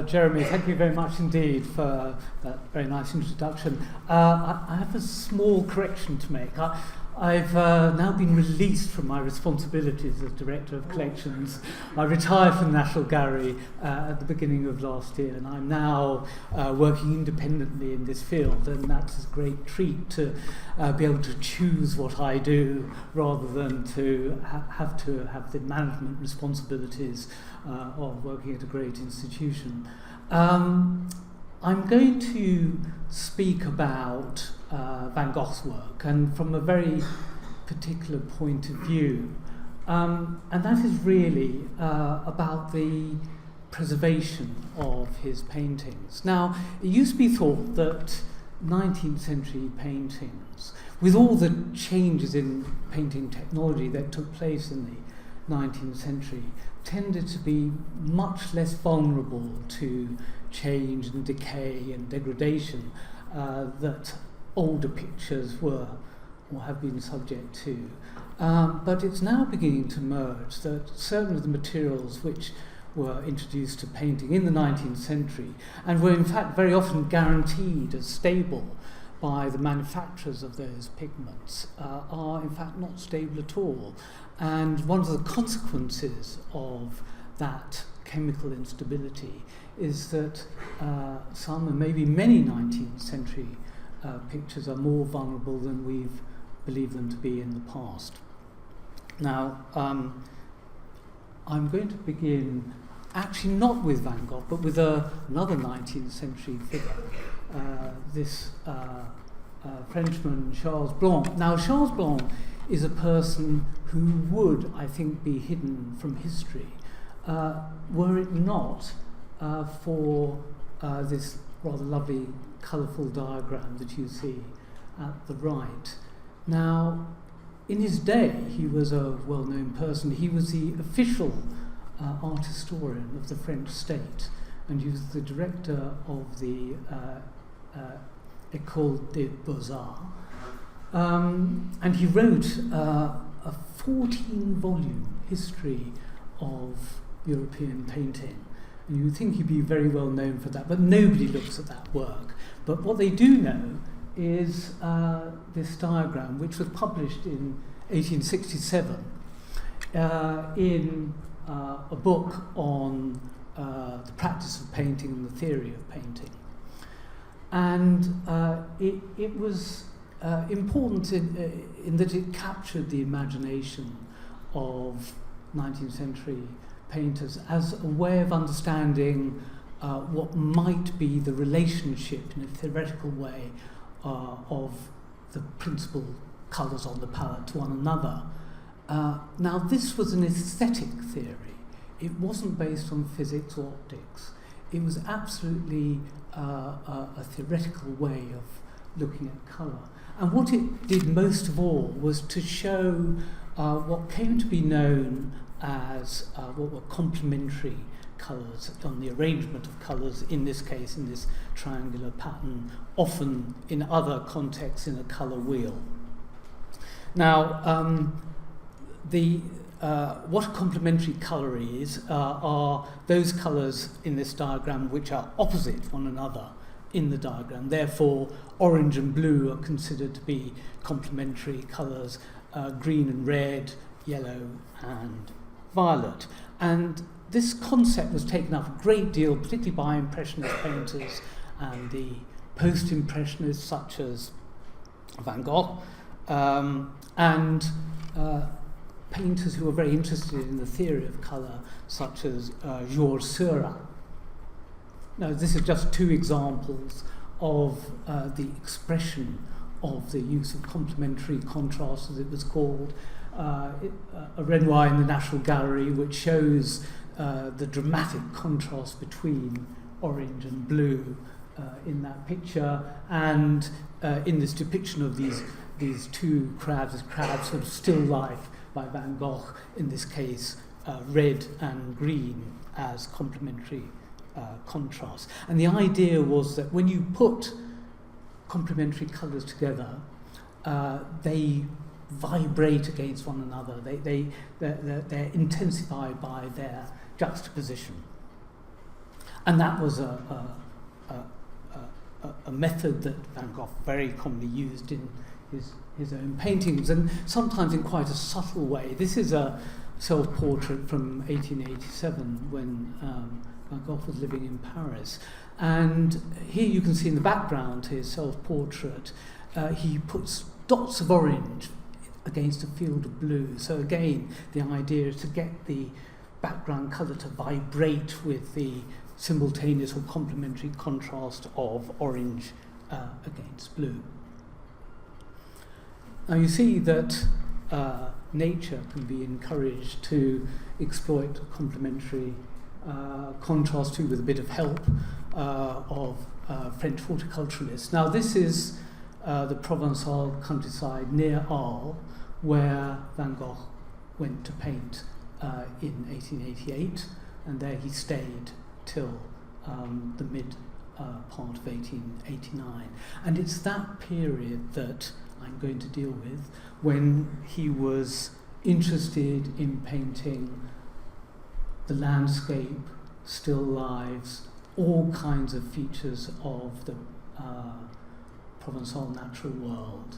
Jeremy, thank you very much indeed for that very nice introduction. I have a small correction to make. I've now been released from my responsibilities as Director of Collections. I retired from the National Gallery at the beginning of last year, and I'm now working independently in this field, and that's a great treat to be able to choose what I do rather than to have the management responsibilities of working at a great institution. I'm going to speak about Van Gogh's work, and from a very particular point of view, and that is really about the preservation of his paintings. Now, it used to be thought that 19th century paintings, with all the changes in painting technology that took place in the 19th century, tended to be much less vulnerable to change and decay and degradation that older pictures were or have been subject to. But it's now beginning to emerge that certain of the materials which were introduced to painting in the 19th century and were in fact very often guaranteed as stable by the manufacturers of those pigments are in fact not stable at all. And one of the consequences of that chemical instability is that some and maybe many 19th century pictures are more vulnerable than we've believed them to be in the past. Now, I'm going to begin actually not with Van Gogh, but with another 19th century figure, this Frenchman, Charles Blanc. Now, Charles Blanc is a person who would, I think, be hidden from history were it not for this rather lovely colourful diagram that you see at the right. Now, in his day, he was a well-known person. He was the official art historian of the French state, and he was the director of the École des Beaux-Arts. And he wrote a 14-volume history of European painting. And you would think he'd be very well known for that, but nobody looks at that work. But what they do know is this diagram, which was published in 1867 in a book on the practice of painting and the theory of painting. And it was important in that it captured the imagination of 19th century painters as a way of understanding what might be the relationship in a theoretical way of the principal colours on the palette to one another. Now, this was an aesthetic theory. It wasn't based on physics or optics. It was absolutely a theoretical way of looking at colour. And what it did most of all was to show what came to be known as what were complementary colours, on the arrangement of colours, in this case, in this triangular pattern, often in other contexts in a colour wheel. Now, what a complementary colour is are those colours in this diagram which are opposite one another in the diagram. Therefore, orange and blue are considered to be complementary colours, green and red, yellow and violet. And this concept was taken up a great deal, particularly by Impressionist painters and the post-Impressionists such as Van Gogh, and painters who were very interested in the theory of colour, such as Georges Seurat. Now, this is just two examples of the expression of the use of complementary contrast, as it was called. A Renoir in the National Gallery, which shows the dramatic contrast between orange and blue in that picture, and in this depiction of these two crabs sort of still life by Van Gogh, in this case red and green as complementary contrast. And the idea was that when you put complementary colours together, they vibrate against one another. They're intensified by their juxtaposition. And that was a method that Van Gogh very commonly used in his own paintings, and sometimes in quite a subtle way. This is a self-portrait from 1887 when Van Gogh was living in Paris. And here you can see in the background his self-portrait, he puts dots of orange against a field of blue. So again, the idea is to get the background colour to vibrate with the simultaneous or complementary contrast of orange against blue. Now you see that nature can be encouraged to exploit complementary contrast too, with a bit of help of French horticulturalists. Now this is the Provençal countryside near Arles, where Van Gogh went to paint in 1888, and there he stayed till the mid part of 1889. And it's that period that I'm going to deal with, when he was interested in painting the landscape, still lives, all kinds of features of the Provençal natural world,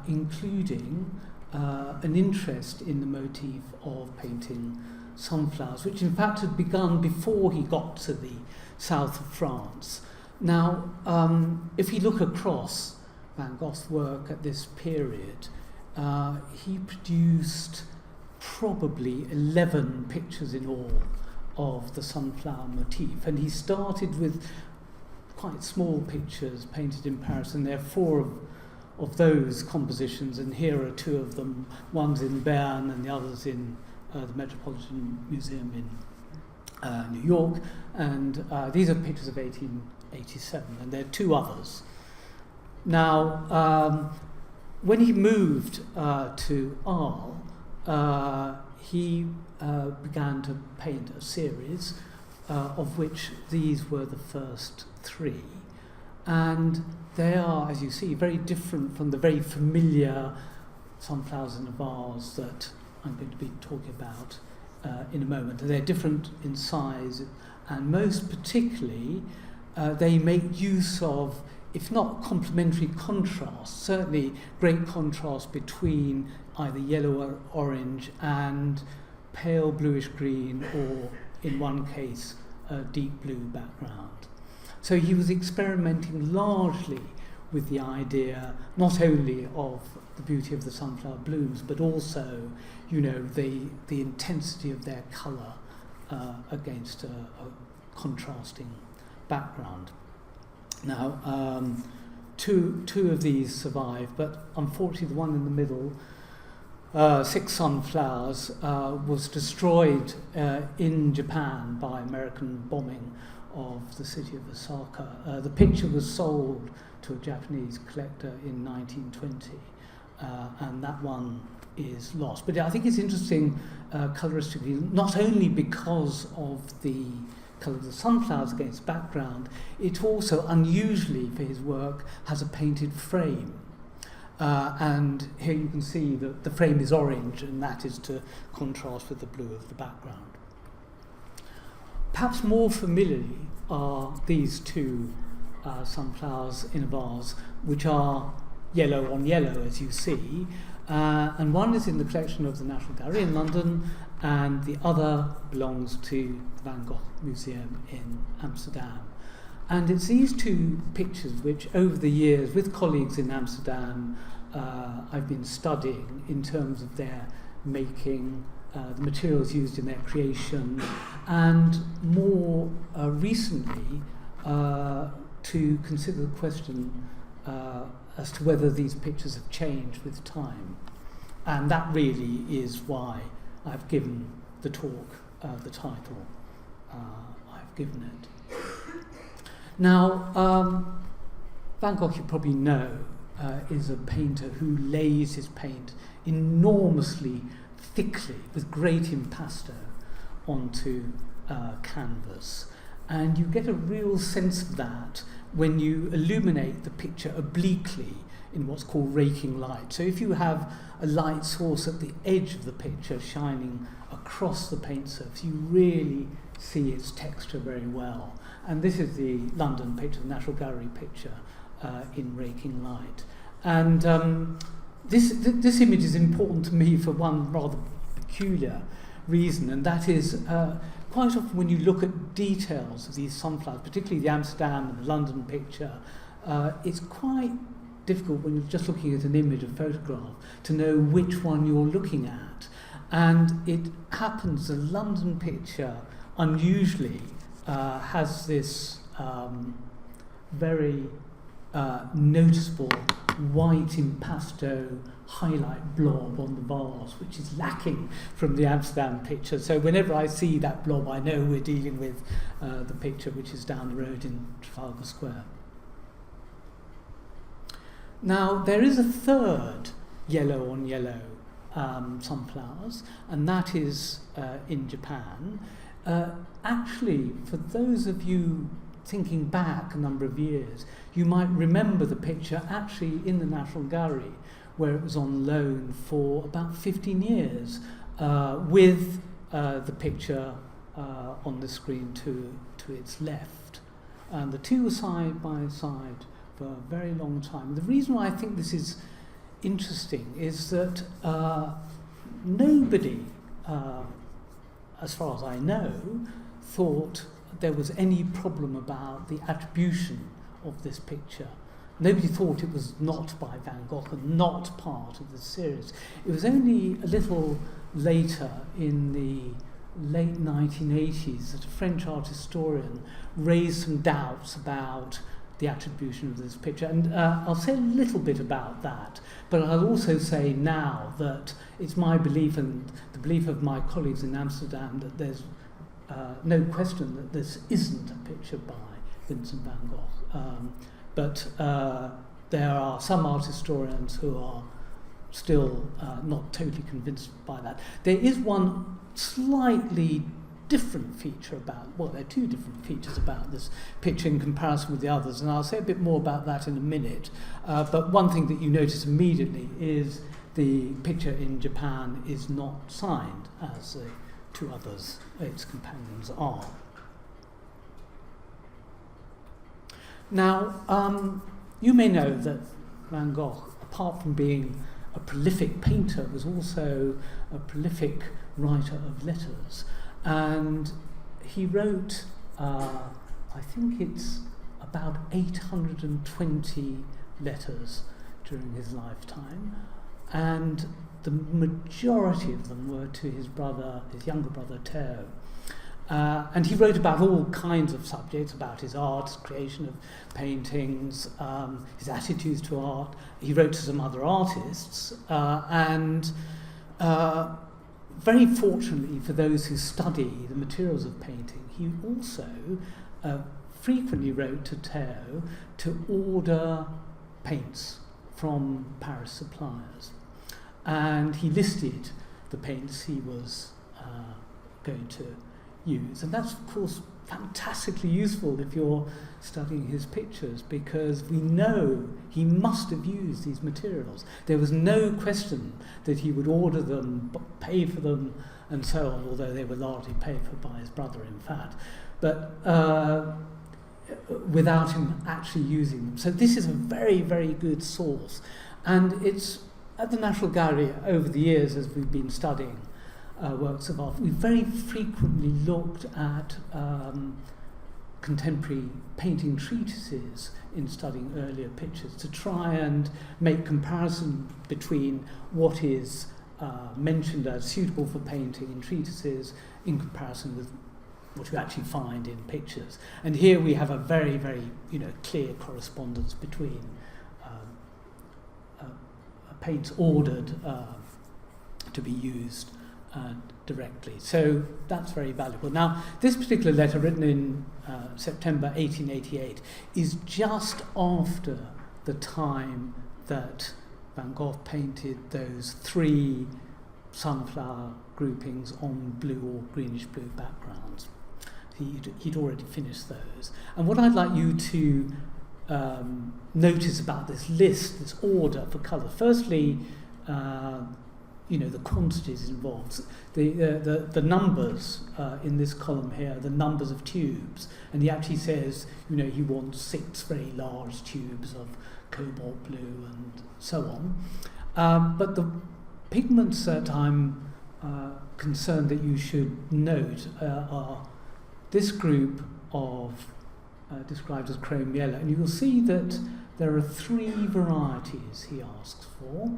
including an interest in the motif of painting sunflowers, which in fact had begun before he got to the south of France. Now, if we look across Van Gogh's work at this period, he produced probably 11 pictures in all of the sunflower motif, and he started with quite small pictures painted in Paris, and there are 4 of those compositions, and here are 2 of them. One's in Bern and the other's in the Metropolitan Museum in New York, and these are pictures of 1887, and there are 2 others. Now, when he moved to Arles, he began to paint a series, of which these were the first 3. And they are, as you see, very different from the very familiar sunflowers in a vase that I'm going to be talking about in a moment. They're different in size, and most particularly, they make use of, if not complementary contrast, certainly great contrast between either yellow or orange and pale bluish green, or in one case, a deep blue background. So he was experimenting largely with the idea not only of the beauty of the sunflower blooms, but also, the intensity of their colour against a contrasting background. Now, two of these survive, but unfortunately the one in the middle, 6 Sunflowers, was destroyed in Japan by American bombing of the city of Osaka. The picture was sold to a Japanese collector in 1920, and that one is lost. But I think it's interesting coloristically, not only because of the colour of the sunflowers against background, it also, unusually for his work, has a painted frame. And here you can see that the frame is orange, and that is to contrast with the blue of the background. Perhaps more familiarly are these 2 sunflowers in a vase, which are yellow on yellow, as you see, and one is in the collection of the National Gallery in London, and the other belongs to the Van Gogh Museum in Amsterdam. And it's these 2 pictures which, over the years, with colleagues in Amsterdam, I've been studying in terms of their making, the materials used in their creation, and more recently to consider the question as to whether these pictures have changed with time. And that really is why I've given the talk the title I've given it. Now, Van Gogh, you probably know, is a painter who lays his paint enormously thickly, with great impasto, onto canvas. And you get a real sense of that when you illuminate the picture obliquely in what's called raking light. So if you have a light source at the edge of the picture shining across the paint surface, you really see its texture very well. And this is the London picture, the National Gallery picture in raking light. And this image is important to me for one rather peculiar reason, and that is quite often when you look at details of these sunflowers, particularly the Amsterdam and the London picture, it's quite difficult when you're just looking at an image, a photograph, to know which one you're looking at. And it happens the London picture unusually has this very noticeable white impasto highlight blob on the vase, which is lacking from the Amsterdam picture. So whenever I see that blob, I know we're dealing with the picture which is down the road in Trafalgar Square. Now, there is a third yellow on yellow sunflowers, and that is in Japan. Actually, for those of you thinking back a number of years, you might remember the picture actually in the National Gallery, where it was on loan for about 15 years, with the picture on the screen to its left. And the two were side by side for a very long time. The reason why I think this is interesting is that nobody, as far as I know, thought there was any problem about the attribution of this picture. Nobody thought it was not by Van Gogh and not part of the series. It was only a little later, in the late 1980s, that a French art historian raised some doubts about the attribution of this picture. And I'll say a little bit about that, but I'll also say now that it's my belief and the belief of my colleagues in Amsterdam that there's no question that this isn't a picture by Vincent van Gogh. But there are some art historians who are still not totally convinced by that. There is one slightly different feature about, well, there are two different features about this picture in comparison with the others, and I'll say a bit more about that in a minute. But one thing that you notice immediately is the picture in Japan is not signed, as the two others, its companions, are. Now, you may know that Van Gogh, apart from being a prolific painter, was also a prolific writer of letters. And he wrote, I think it's about 820 letters during his lifetime. And the majority of them were to his brother, his younger brother, Theo. And he wrote about all kinds of subjects, about his art, his creation of paintings, his attitudes to art. He wrote to some other artists, and very fortunately for those who study the materials of painting, he also frequently wrote to Theo to order paints from Paris suppliers. And he listed the paints he was going to use. And that's, of course, fantastically useful if you're studying his pictures, because we know he must have used these materials. There was no question that he would order them, pay for them, and so on, although they were largely paid for by his brother, in fact, but without him actually using them. So this is a very, very good source. And it's at the National Gallery over the years, as we've been studying works of art, we very frequently looked at contemporary painting treatises in studying earlier pictures to try and make comparison between what is mentioned as suitable for painting in treatises in comparison with what you actually find in pictures. And here we have a very, very clear correspondence between paints ordered to be used directly. So that's very valuable. Now, this particular letter, written in September 1888, is just after the time that Van Gogh painted those three sunflower groupings on blue or greenish blue backgrounds. he'd already finished those. And what I'd like you to notice about this list, this order for colour. Firstly, the quantities involved. The numbers in this column here, the numbers of tubes, and he actually says, he wants 6 very large tubes of cobalt blue and so on. But the pigments that I'm concerned that you should note are this group of described as chrome yellow, and you will see that there are 3 varieties he asks for,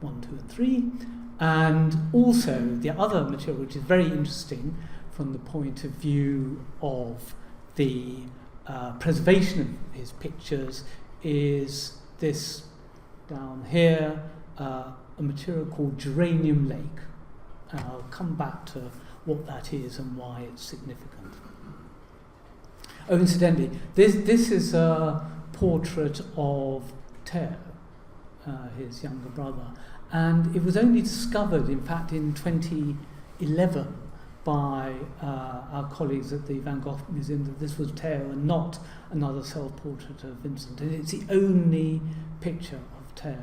1, 2 and 3, and also the other material which is very interesting from the point of view of the preservation of his pictures is this down here, a material called Uranium Lake, and I'll come back to what that is and why it's significant. Oh, incidentally, this is a portrait of Theo, his younger brother, and it was only discovered, in fact, in 2011 by our colleagues at the Van Gogh Museum that this was Theo and not another self-portrait of Vincent. And it's the only picture of Theo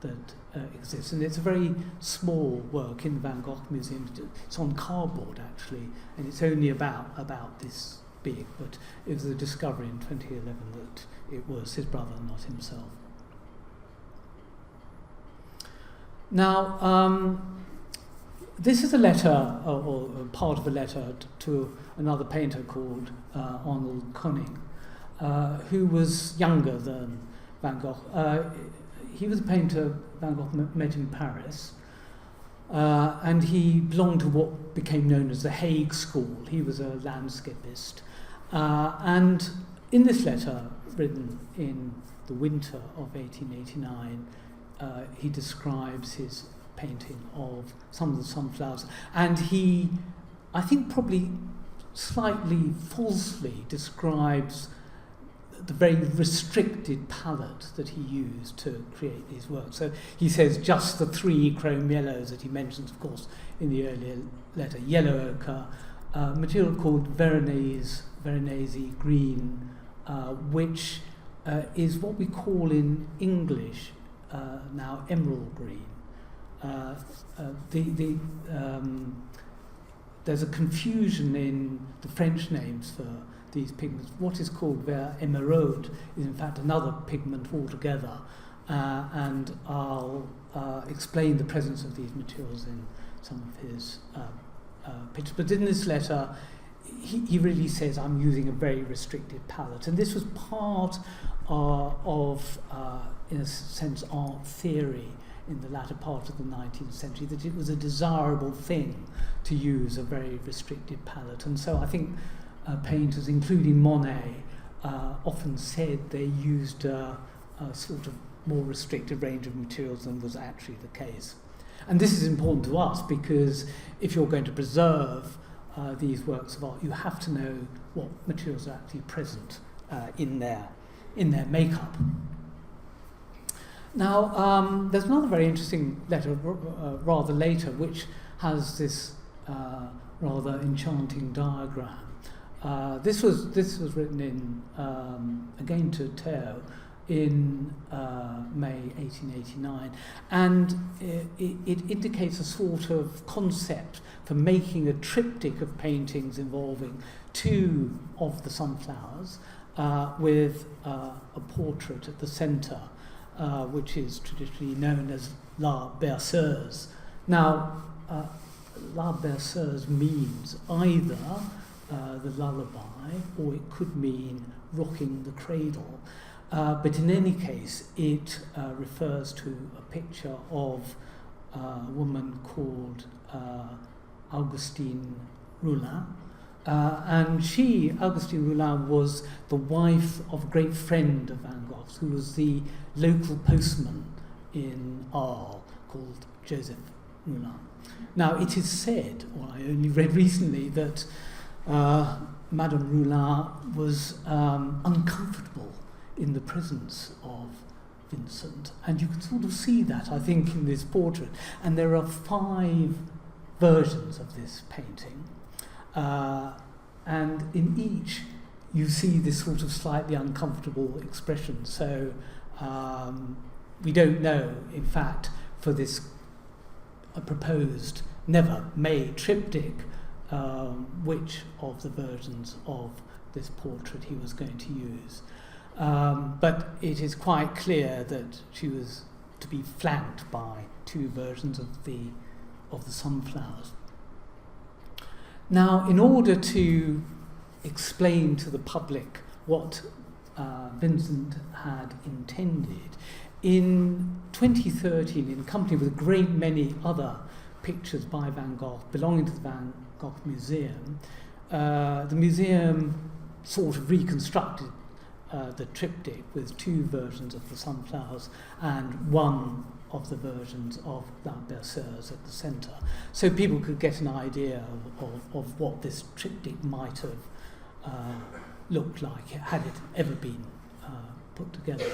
that exists, and it's a very small work in the Van Gogh Museum. It's on cardboard, actually, and it's only about this big, but it was a discovery in 2011 that it was his brother, not himself. Now, this is a letter, or part of a letter to another painter called Arnold Koning, who was younger than Van Gogh. He was a painter Van Gogh met in Paris, and he belonged to what became known as the Hague School. He was a landscapist. And in this letter, written in the winter of 1889, he describes his painting of some of the sunflowers, and he, I think probably slightly falsely, describes the very restricted palette that he used to create these works. So he says just the 3 chrome yellows that he mentions, of course, in the earlier letter: yellow ochre, material called Veronese green, which is what we call in English now emerald green. There's a confusion in the French names for these pigments. What is called vert émeraude is in fact another pigment altogether, and I'll explain the presence of these materials in some of his pictures. But in this letter, he really says, I'm using a very restricted palette. And this was part of, in a sense, art theory in the latter part of the 19th century, that it was a desirable thing to use a very restricted palette. And so I think painters, including Monet, often said they used a sort of more restricted range of materials than was actually the case. And this is important to us because if you're going to preserve these works of art, you have to know what materials are actually present in their makeup. Now, there's another very interesting letter rather later, which has this rather enchanting diagram. This was written in again to Theo in May 1889, and it indicates a sort of concept for making a triptych of paintings involving 2 of the sunflowers with a portrait at the centre, which is traditionally known as La Berceuse. Now, La Berceuse means either the lullaby, or it could mean rocking the cradle. But in any case, it refers to a picture of a woman called Augustine Roulin. And Augustine Roulin, was the wife of a great friend of Van Gogh's, who was the local postman in Arles, called Joseph Roulin. Now, it is said, or I only read recently, that Madame Roulin was uncomfortable in the presence of Vincent, and you can sort of see that, I think, in this portrait. And there are 5 versions of this painting. and in each you see this sort of slightly uncomfortable expression. So we don't know, in fact, for this proposed never-made triptych, which of the versions of this portrait he was going to use. But it is quite clear that she was to be flanked by two versions of the sunflowers. Now, in order to explain to the public what Vincent had intended, in 2013, in company with a great many other pictures by Van Gogh belonging to the Van Gogh Museum, the museum sort of reconstructed the triptych with two versions of the sunflowers and one of the versions of Blanc Berceuse at the centre, so people could get an idea of what this triptych might have looked like had it ever been put together.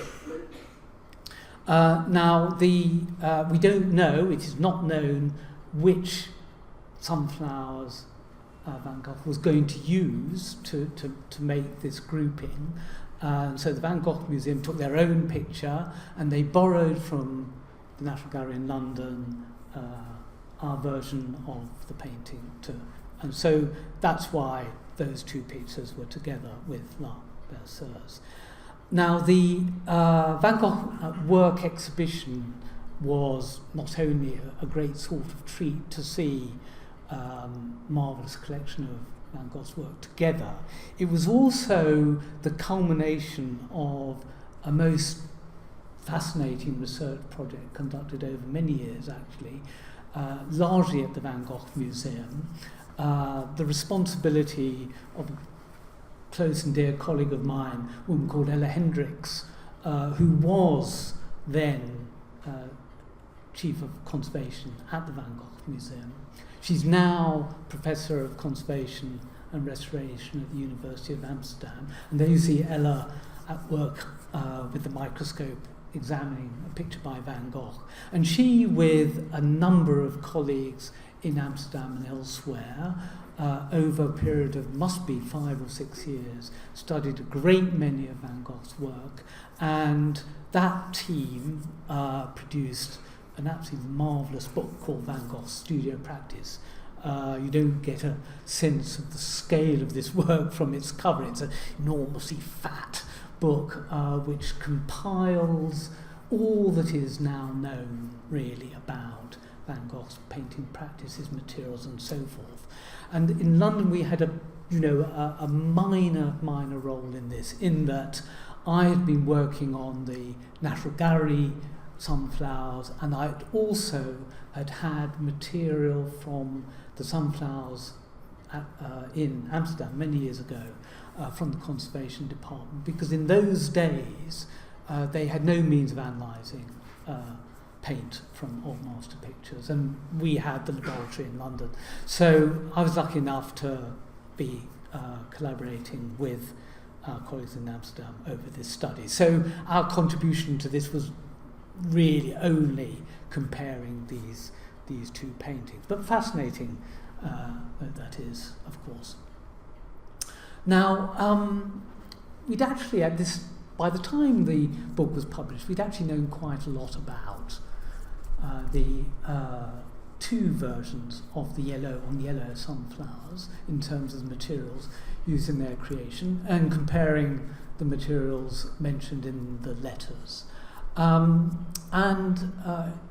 Now, we don't know, it is not known which sunflowers Van Gogh was going to use to make this grouping. So the Van Gogh Museum took their own picture and they borrowed from the National Gallery in London our version of the painting and so that's why those two pictures were together with Blanc Berceuse. Now, the Van Gogh work exhibition was not only a great sort of treat to see marvellous collection of Van Gogh's work together, it was also the culmination of a most fascinating research project conducted over many years, actually, largely at the Van Gogh Museum. The responsibility of a close and dear colleague of mine, a woman called Ella Hendricks, who was then Chief of Conservation at the Van Gogh Museum. She's now Professor of Conservation and Restoration at the University of Amsterdam. And there you see Ella at work with the microscope examining a picture by Van Gogh. And she, with a number of colleagues in Amsterdam and elsewhere, over a period of must be 5 or 6 years, studied a great many of Van Gogh's work. And that team produced an absolutely marvellous book called Van Gogh's Studio Practice. You don't get a sense of the scale of this work from its cover. It's an enormously fat book which compiles all that is now known really about Van Gogh's painting practice, his materials and so forth. And in London we had a minor role in this, in that I had been working on the National Gallery sunflowers, and I also had material from the sunflowers in Amsterdam many years ago from the conservation department, because in those days they had no means of analysing paint from old master pictures, and we had the laboratory in London. So I was lucky enough to be collaborating with our colleagues in Amsterdam over this study. So our contribution to this was really only comparing these two paintings, but fascinating that is, of course. Now, we'd actually by the time the book was published, we'd actually known quite a lot about the two versions of the yellow sunflowers in terms of the materials used in their creation, and comparing the materials mentioned in the letters. And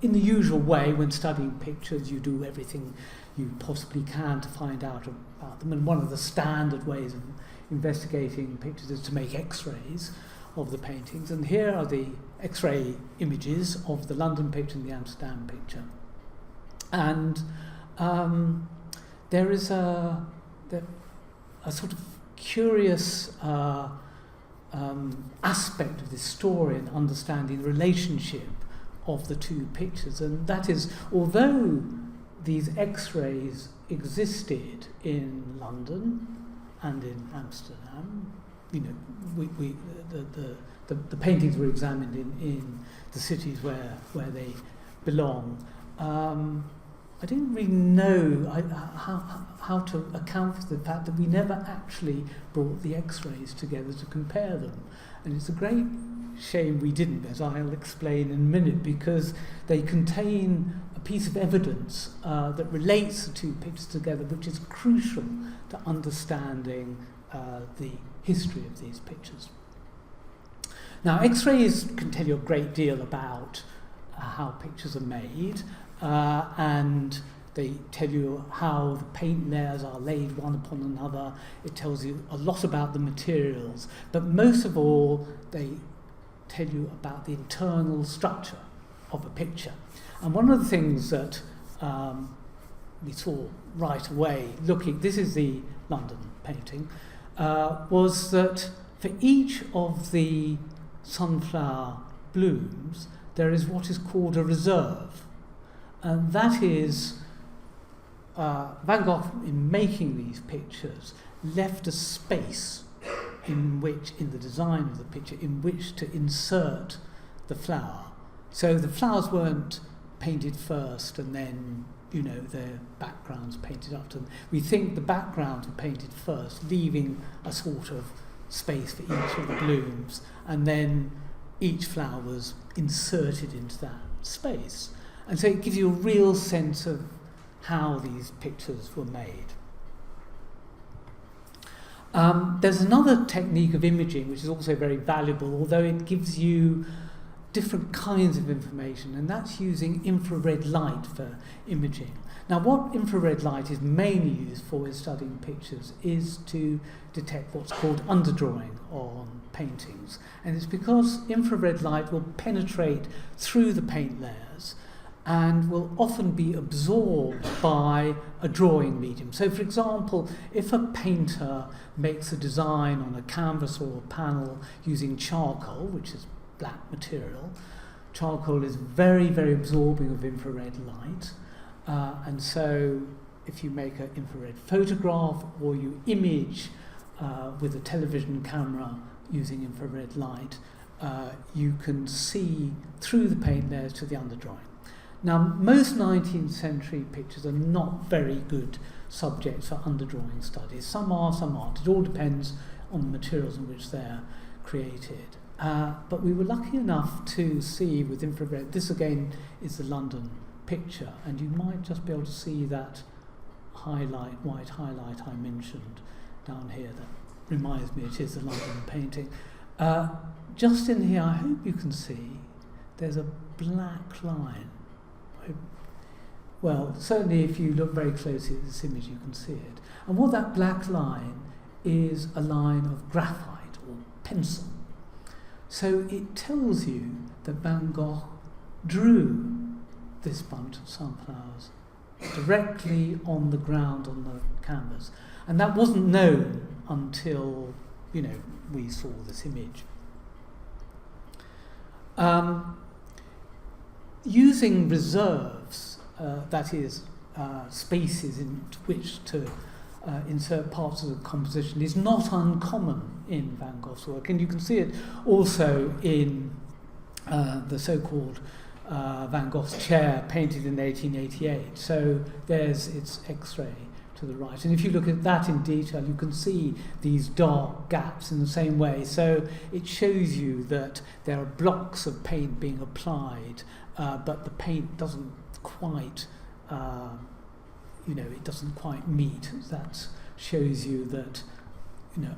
in the usual way, when studying pictures, you do everything you possibly can to find out about them. And one of the standard ways of investigating pictures is to make X-rays of the paintings. And here are the X-ray images of the London picture and the Amsterdam picture. And there is a sort of curious aspect of this story in understanding the relationship of the two pictures, and that is, although these X-rays existed in London and in Amsterdam, the paintings were examined in the cities where they belong. I didn't really know how to account for the fact that we never actually brought the X-rays together to compare them. And it's a great shame we didn't, as I'll explain in a minute, because they contain a piece of evidence that relates the two pictures together, which is crucial to understanding the history of these pictures. Now, X-rays can tell you a great deal about how pictures are made, and they tell you how the paint layers are laid one upon another. It tells you a lot about the materials, but most of all, they tell you about the internal structure of a picture. And one of the things that we saw right away, this is the London painting, was that for each of the sunflower blooms, there is what is called a reserve. And that is, Van Gogh, in making these pictures, left a space in the design of the picture, in which to insert the flower. So the flowers weren't painted first and then, their backgrounds painted up to them. We think the backgrounds were painted first, leaving a sort of space for each of the blooms, and then each flower was inserted into that space. And so it gives you a real sense of how these pictures were made. There's another technique of imaging which is also very valuable, although it gives you different kinds of information, and that's using infrared light for imaging. Now, what infrared light is mainly used for in studying pictures is to detect what's called underdrawing on paintings. And it's because infrared light will penetrate through the paint layers and will often be absorbed by a drawing medium. So, for example, if a painter makes a design on a canvas or a panel using charcoal, which is black material, charcoal is very, very absorbing of infrared light. And so if you make an infrared photograph or you image with a television camera using infrared light, you can see through the paint layers to the underdrawing. Now, most 19th century pictures are not very good subjects for underdrawing studies. Some are, some aren't. It all depends on the materials in which they're created. But we were lucky enough to see with infrared, this again is the London picture, and you might just be able to see that white highlight I mentioned down here that reminds me it is the London painting. Just in here, I hope you can see, there's a black line. Well, certainly if you look very closely at this image, you can see it. And what that black line is a line of graphite or pencil. So it tells you that Van Gogh drew this bunch of sunflowers directly on the ground on the canvas. And that wasn't known until, we saw this image. Using reserves, that is, spaces in which to insert parts of the composition, is not uncommon in Van Gogh's work, and you can see it also in the so-called Van Gogh's chair, painted in 1888. So there's its X-ray to the right, and if you look at that in detail, you can see these dark gaps in the same way. So it shows you that there are blocks of paint being applied, but the paint doesn't quite, it doesn't quite meet. That shows you that,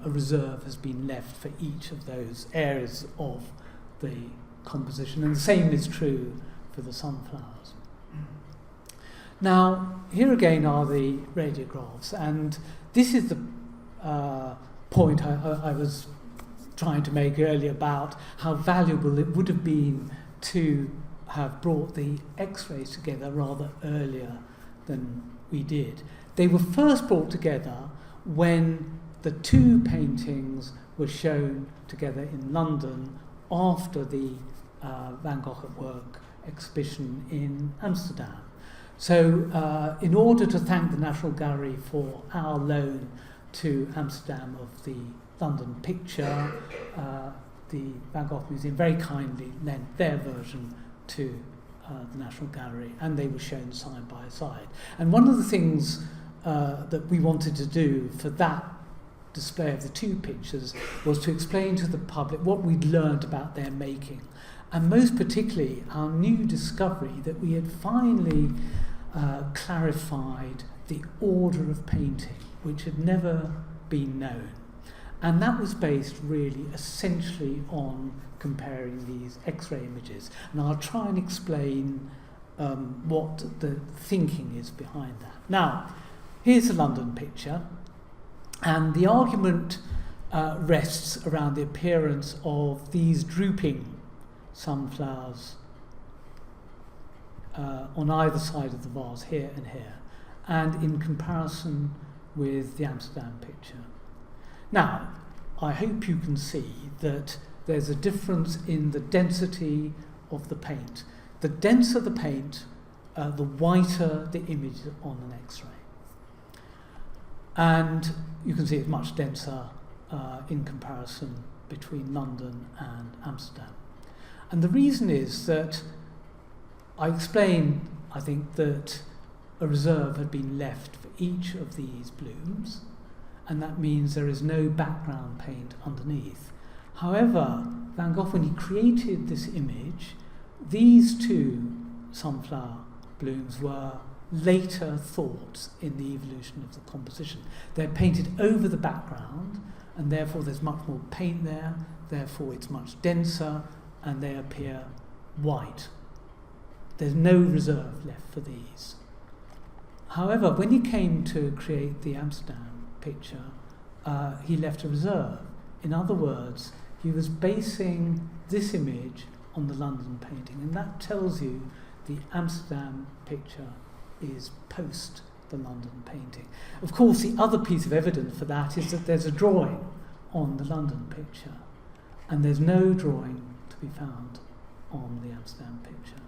a reserve has been left for each of those areas of the composition, and the same is true for the sunflowers. Now, here again are the radiographs, and this is the point I was trying to make earlier about how valuable it would have been to have brought the X-rays together rather earlier than we did. They were first brought together when the two paintings were shown together in London after the Van Gogh at Work exhibition in Amsterdam. So in order to thank the National Gallery for our loan to Amsterdam of the London picture, the Van Gogh Museum very kindly lent their version to the National Gallery, and they were shown side by side. And one of the things that we wanted to do for that display of the two pictures was to explain to the public what we'd learned about their making, and most particularly our new discovery that we had finally clarified the order of painting, which had never been known. And that was based really essentially on comparing these X-ray images. And I'll try and explain what the thinking is behind that. Now, here's a London picture, and the argument rests around the appearance of these drooping sunflowers on either side of the vase, here and here, and in comparison with the Amsterdam picture. Now, I hope you can see that there's a difference in the density of the paint. The denser the paint, the whiter the image on an X-ray. And you can see it's much denser in comparison between London and Amsterdam. And the reason is that I explained, I think, that a reserve had been left for each of these blooms, and that means there is no background paint underneath. However, Van Gogh, when he created this image, these two sunflower blooms were later thoughts in the evolution of the composition. They're painted over the background, and therefore there's much more paint there, therefore it's much denser, and they appear white. There's no reserve left for these. However, when he came to create the Amsterdam picture, he left a reserve. In other words, he was basing this image on the London painting, and that tells you the Amsterdam picture is post the London painting. Of course, the other piece of evidence for that is that there's a drawing on the London picture, and there's no drawing to be found on the Amsterdam picture.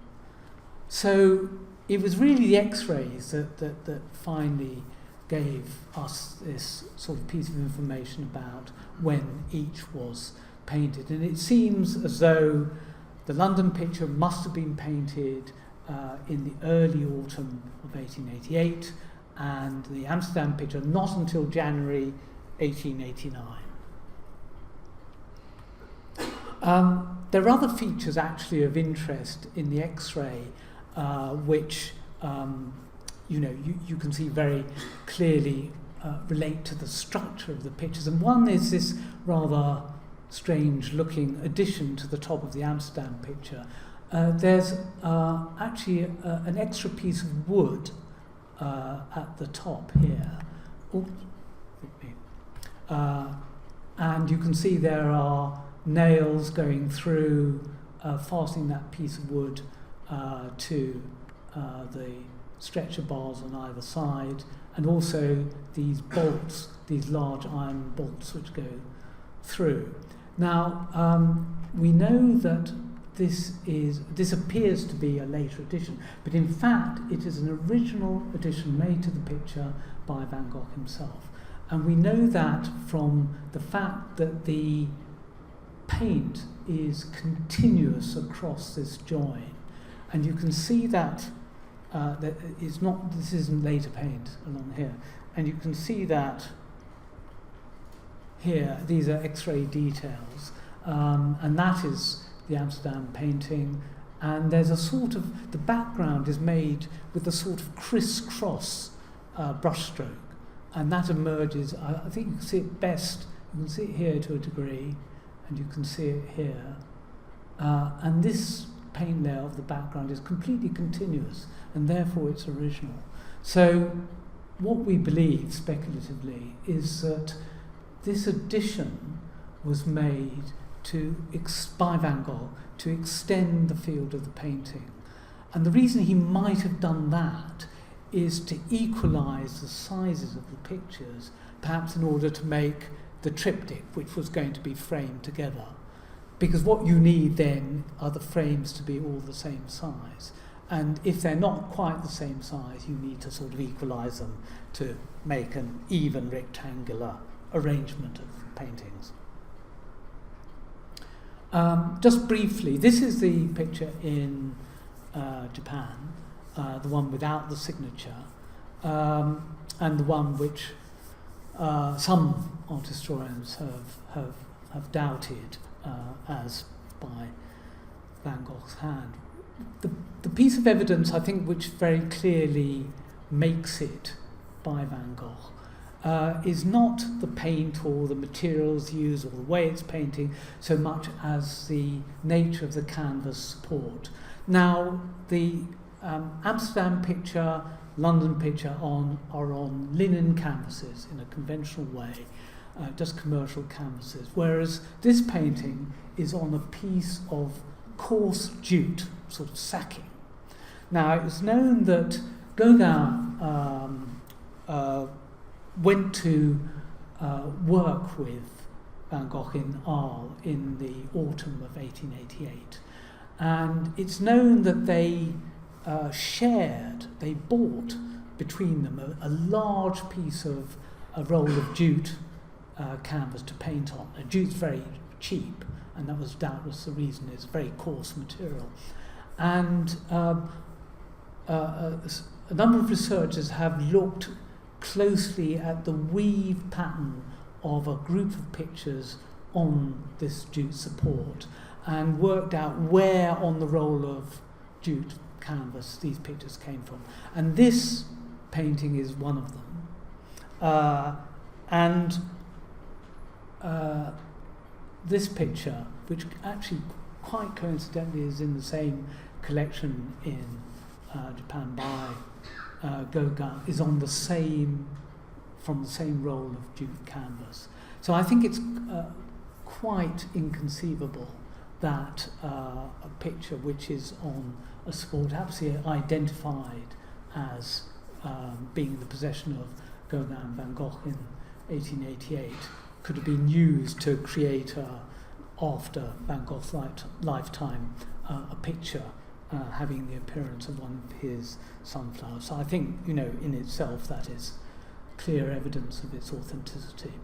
So it was really the X-rays that finally gave us this sort of piece of information about when each was painted. And it seems as though the London picture must have been painted in the early autumn of 1888, and the Amsterdam picture not until January 1889. There are other features actually of interest in the X-ray, which you can see very clearly relate to the structure of the pictures. And one is this rather strange-looking addition to the top of the Amsterdam picture. There's actually an extra piece of wood at the top here. And you can see there are nails going through, fastening that piece of wood to the stretcher bars on either side, and also these bolts, these large iron bolts which go through. Now, we know that this appears to be a later addition, but in fact it is an original addition made to the picture by Van Gogh himself. And we know that from the fact that the paint is continuous across this join. And you can see that this isn't later paint along here. And you can see that here, these are X-ray details. And that is the Amsterdam painting. And there's a sort of, the background is made with a sort of crisscross brushstroke. And that emerges, I think you can see it best, you can see it here to a degree, and you can see it here. And this paint layer of the background is completely continuous, and therefore it's original. So what we believe speculatively is that this addition was made by Van Gogh to extend the field of the painting. And the reason he might have done that is to equalise the sizes of the pictures, perhaps in order to make the triptych, which was going to be framed together. Because what you need then are the frames to be all the same size. And if they're not quite the same size, you need to sort of equalise them to make an even rectangular arrangement of paintings. Just briefly, this is the picture in Japan, the one without the signature, and the one which some art historians have doubted as by Van Gogh's hand. The piece of evidence, I think, which very clearly makes it by Van Gogh is not the paint or the materials used or the way it's painting so much as the nature of the canvas support. Now, the Amsterdam picture, London picture are on linen canvases in a conventional way, just commercial canvases, whereas this painting is on a piece of coarse jute, sort of sacking. Now, it was known that Gauguin went to work with Van Gogh in Arles in the autumn of 1888. And it's known that they bought between them a large piece of a roll of jute canvas to paint on. And jute's very cheap, and that was doubtless the reason. It's very coarse material. And a number of researchers have looked closely at the weave pattern of a group of pictures on this jute support and worked out where on the roll of jute canvas these pictures came from. And this painting is one of them. This picture, which actually quite coincidentally is in the same collection in Japan by Gauguin, is on from the same roll of jute canvas. So I think it's quite inconceivable that a picture which is on a support absolutely identified as being in the possession of Gauguin and Van Gogh in 1888 could have been used to create, after Van Gogh's lifetime, a picture having the appearance of one of his sunflowers. So I think, in itself that is clear evidence of its authenticity.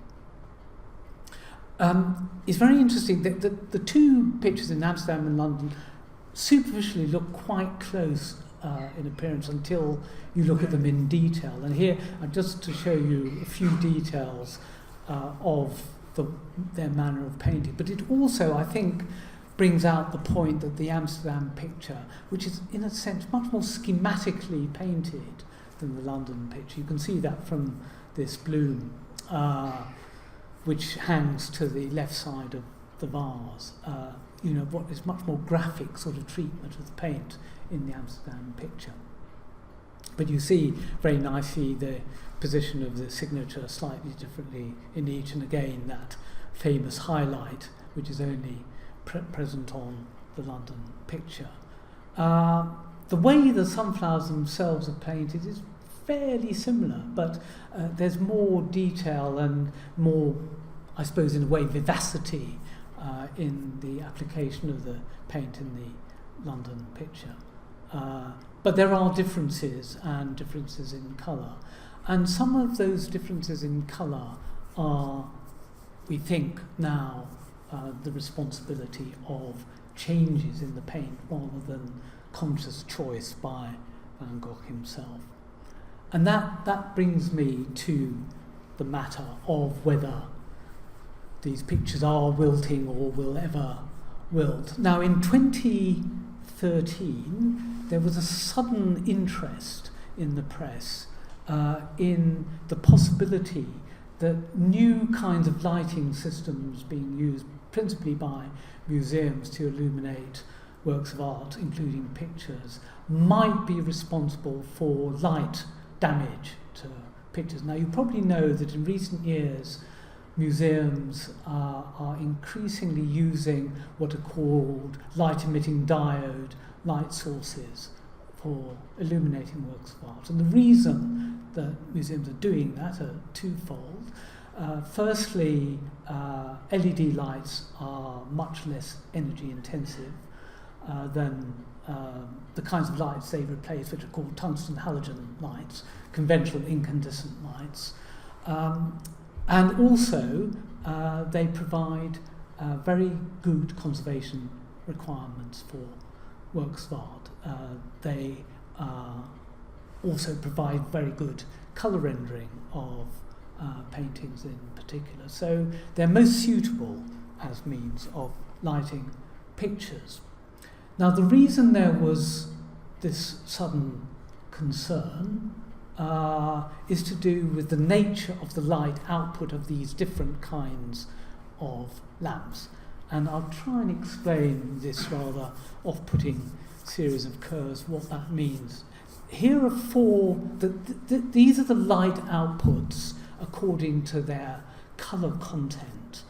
It's very interesting that the two pictures in Amsterdam and London superficially look quite close in appearance until you look at them in detail. And here, just to show you a few details of their manner of painting. But it also, I think, brings out the point that the Amsterdam picture, which is in a sense much more schematically painted than the London picture. You can see that from this bloom, which hangs to the left side of the vase. What is much more graphic sort of treatment of the paint in the Amsterdam picture. But you see very nicely the position of the signature slightly differently in each, and again that famous highlight, which is only present on the London picture. The way the sunflowers themselves are painted is fairly similar, but there's more detail and more, I suppose, in a way, vivacity in the application of the paint in the London picture. But there are differences and differences in colour. And some of those differences in colour are, we think now, the responsibility of changes in the paint rather than conscious choice by Van Gogh himself. And that brings me to the matter of whether these pictures are wilting or will ever wilt. Now, in 2013, there was a sudden interest in the press in the possibility that new kinds of lighting systems being used principally by museums to illuminate works of art, including pictures, might be responsible for light damage to pictures. Now, you probably know that in recent years, museums are increasingly using what are called light-emitting diode light sources for illuminating works of art. And the reason that museums are doing that are twofold. Firstly, LED lights are much less energy intensive than the kinds of lights they replace, which are called tungsten halogen lights, conventional incandescent lights. And also, they provide very good conservation requirements for works of art. They also provide very good colour rendering of paintings in particular. So they're most suitable as means of lighting pictures. Now, the reason there was this sudden concern is to do with the nature of the light output of these different kinds of lamps. And I'll try and explain this rather off-putting series of curves, what that means. Here are four, these are the light outputs according to their colour content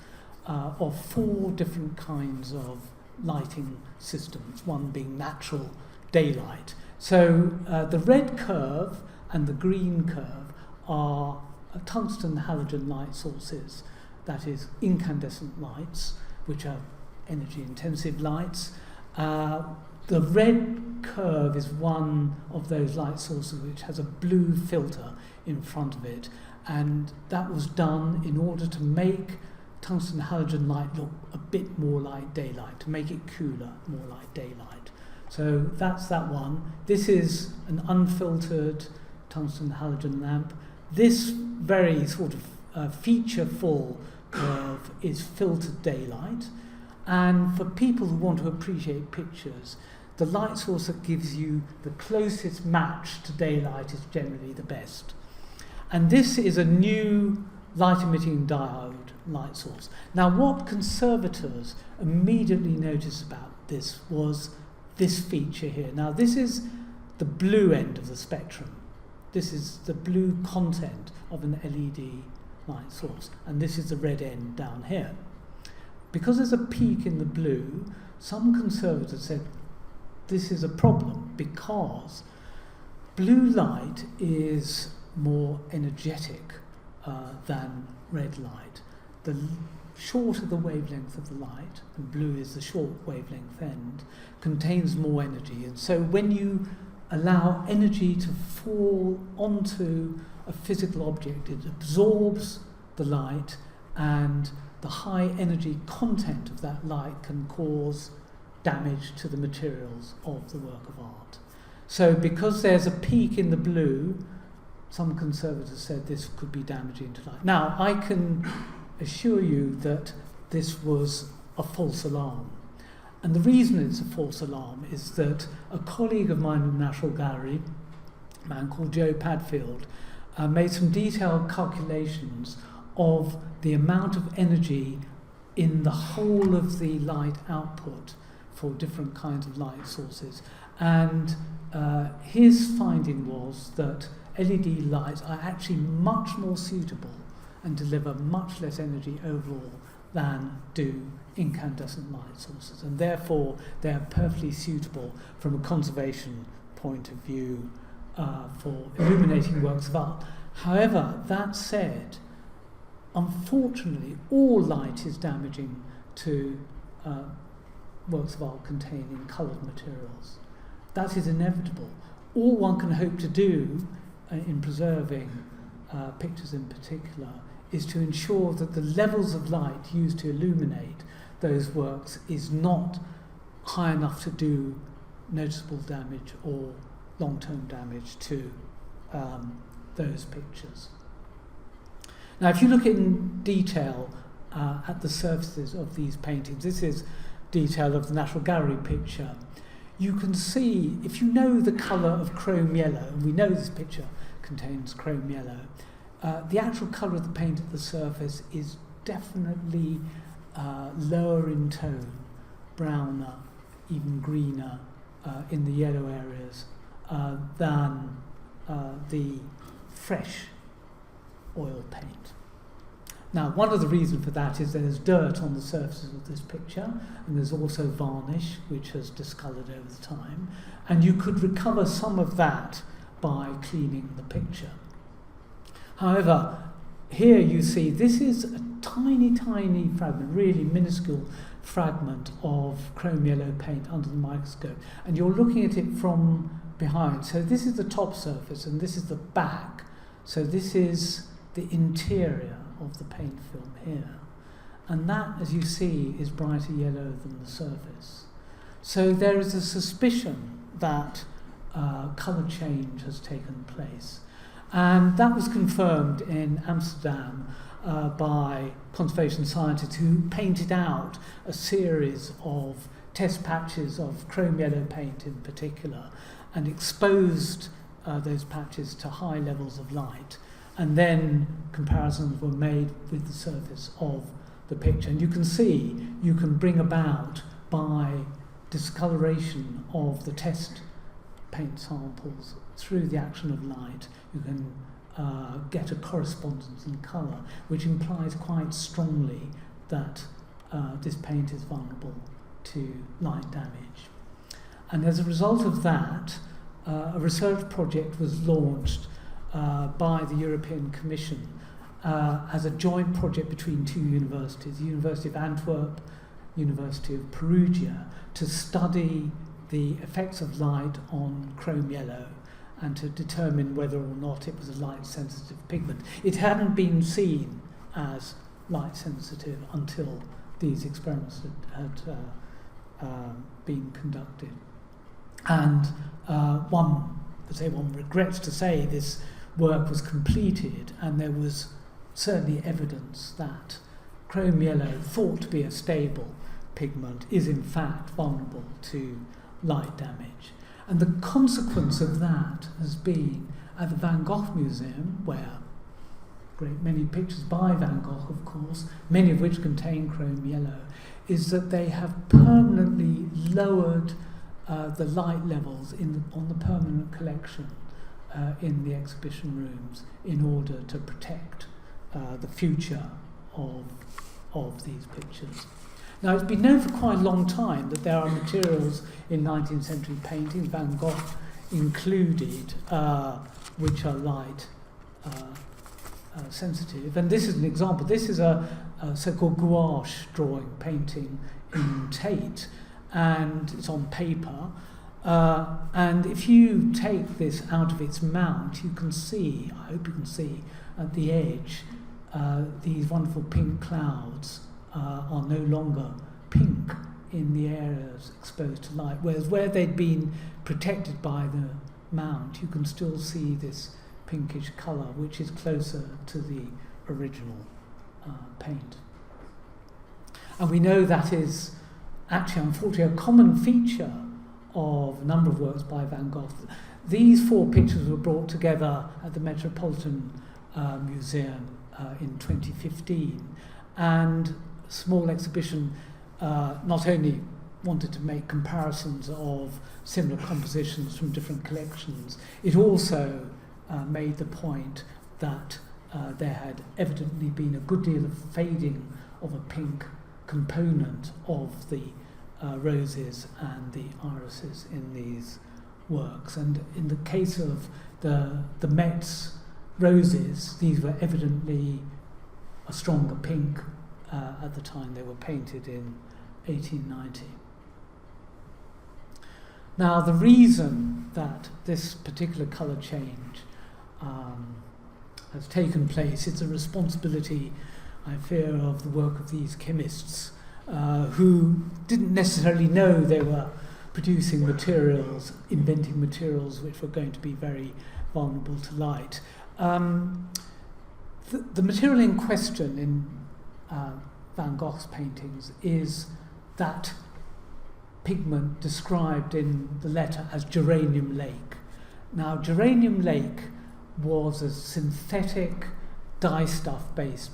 of four different kinds of lighting systems, one being natural daylight. So the red curve and the green curve are tungsten halogen light sources, that is incandescent lights, which are energy intensive lights. The red curve is one of those light sources which has a blue filter in front of it, and that was done in order to make tungsten halogen light look a bit more like daylight, to make it cooler, more like daylight. So that's that one. This is an unfiltered tungsten halogen lamp. This very sort of feature-full curve is filtered daylight. And for people who want to appreciate pictures, the light source that gives you the closest match to daylight is generally the best. And this is a new light-emitting diode light source. Now, what conservators immediately noticed about this was this feature here. Now, this is the blue end of the spectrum. This is the blue content of an LED light source, and this is the red end down here. Because there's a peak in the blue, some conservators said this is a problem because blue light is more energetic than red light. The shorter the wavelength of the light, and blue is the short wavelength end, contains more energy. And so when you allow energy to fall onto a physical object, it absorbs the light, and the high energy content of that light can cause damage to the materials of the work of art. So because there's a peak in the blue, some conservators said this could be damaging to light. Now, I can assure you that this was a false alarm. And the reason it's a false alarm is that a colleague of mine in the National Gallery, a man called Joe Padfield, made some detailed calculations of the amount of energy in the whole of the light output for different kinds of light sources. And his finding was that LED lights are actually much more suitable and deliver much less energy overall than do incandescent light sources, and therefore they are perfectly suitable from a conservation point of view for illuminating works of art. However, that said, unfortunately, all light is damaging to works of art containing coloured materials. That is inevitable. All one can hope to do in preserving pictures in particular is to ensure that the levels of light used to illuminate those works is not high enough to do noticeable damage or long-term damage to those pictures. Now, if you look in detail at the surfaces of these paintings, this is detail of the National Gallery picture, you can see, if you know the colour of chrome yellow, and we know this picture contains chrome yellow, the actual colour of the paint at the surface is definitely lower in tone, browner, even greener in the yellow areas than the fresh oil paint. Now, one of the reasons for that is there's dirt on the surfaces of this picture, and there's also varnish, which has discoloured over the time, and you could recover some of that by cleaning the picture. However, here you see this is a tiny, tiny fragment, really minuscule fragment of chrome yellow paint under the microscope, and you're looking at it from behind. So this is the top surface, and this is the back. So this is the interior of the paint film here. And that, as you see, is brighter yellow than the surface. So there is a suspicion that colour change has taken place. And that was confirmed in Amsterdam by conservation scientists who painted out a series of test patches of chrome yellow paint in particular and exposed those patches to high levels of light. And then comparisons were made with the surface of the picture. And you can see you can bring about, by discoloration of the test paint samples through the action of light, you can get a correspondence in colour, which implies quite strongly that this paint is vulnerable to light damage. And as a result of that, a research project was launched by the European Commission as a joint project between two universities, the University of Antwerp, University of Perugia, to study the effects of light on chrome yellow and to determine whether or not it was a light-sensitive pigment. It hadn't been seen as light-sensitive until these experiments had been conducted. And one regrets to say this work was completed, and there was certainly evidence that chrome yellow, thought to be a stable pigment, is in fact vulnerable to light damage. And the consequence of that has been, at the Van Gogh Museum, where a great many pictures by Van Gogh, of course, many of which contain chrome yellow, is that they have permanently lowered the light levels on the permanent collection in the exhibition rooms in order to protect the future of these pictures. Now, it's been known for quite a long time that there are materials in 19th century painting, Van Gogh included, which are light sensitive. And this is an example. This is a so-called gouache drawing painting in Tate, and it's on paper. And if you take this out of its mount, you can see, I hope you can see, at the edge, these wonderful pink clouds are no longer pink in the areas exposed to light, whereas where they'd been protected by the mount, you can still see this pinkish colour, which is closer to the original paint. And we know that is actually, unfortunately, a common feature of a number of works by Van Gogh. These four pictures were brought together at the Metropolitan Museum in 2015, and a small exhibition not only wanted to make comparisons of similar compositions from different collections, it also made the point that there had evidently been a good deal of fading of a pink component of the roses and the irises in these works. And in the case of the Met's roses, these were evidently a stronger pink at the time they were painted in 1890. Now, the reason that this particular colour change has taken place, it's a responsibility, I fear, of the work of these chemists who didn't necessarily know they were producing materials, inventing materials which were going to be very vulnerable to light. The material in question in Van Gogh's paintings is that pigment described in the letter as Uranium Lake. Now, Uranium Lake was a synthetic dye-stuff-based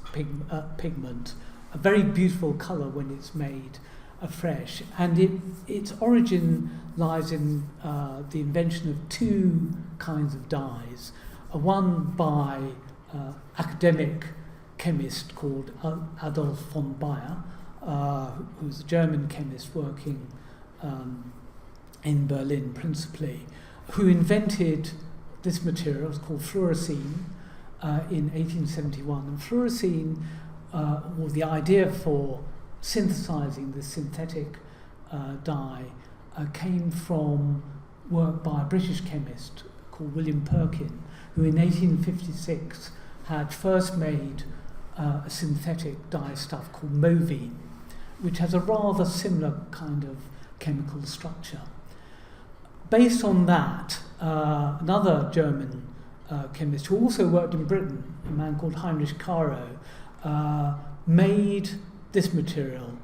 pigment, a very beautiful colour when it's made afresh, and its origin lies in the invention of two kinds of dyes. One by academic chemist called Adolf von Baeyer, who was a German chemist working in Berlin principally, who invented this material. It was called fluorescence in 1871. And fluorescence, or the idea for synthesizing this synthetic dye, came from work by a British chemist called William Perkin, who in 1856 had first made a synthetic dye stuff called Movine, which has a rather similar kind of chemical structure. Based on that, another German chemist who also worked in Britain, a man called Heinrich Caro, made this material,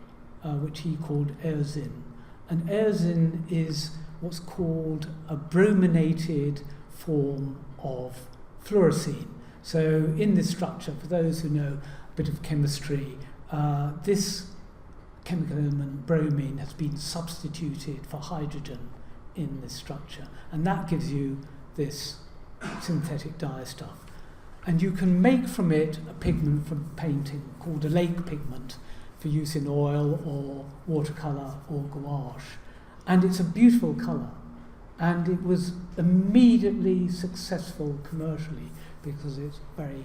which he called erzin. And erzin is what's called a brominated form of fluorescene. So in this structure, for those who know a bit of chemistry, this chemical element, bromine, has been substituted for hydrogen in this structure. And that gives you this synthetic dye stuff. And you can make from it a pigment from painting called a lake pigment for use in oil or watercolour or gouache. And it's a beautiful colour. And it was immediately successful commercially because it's very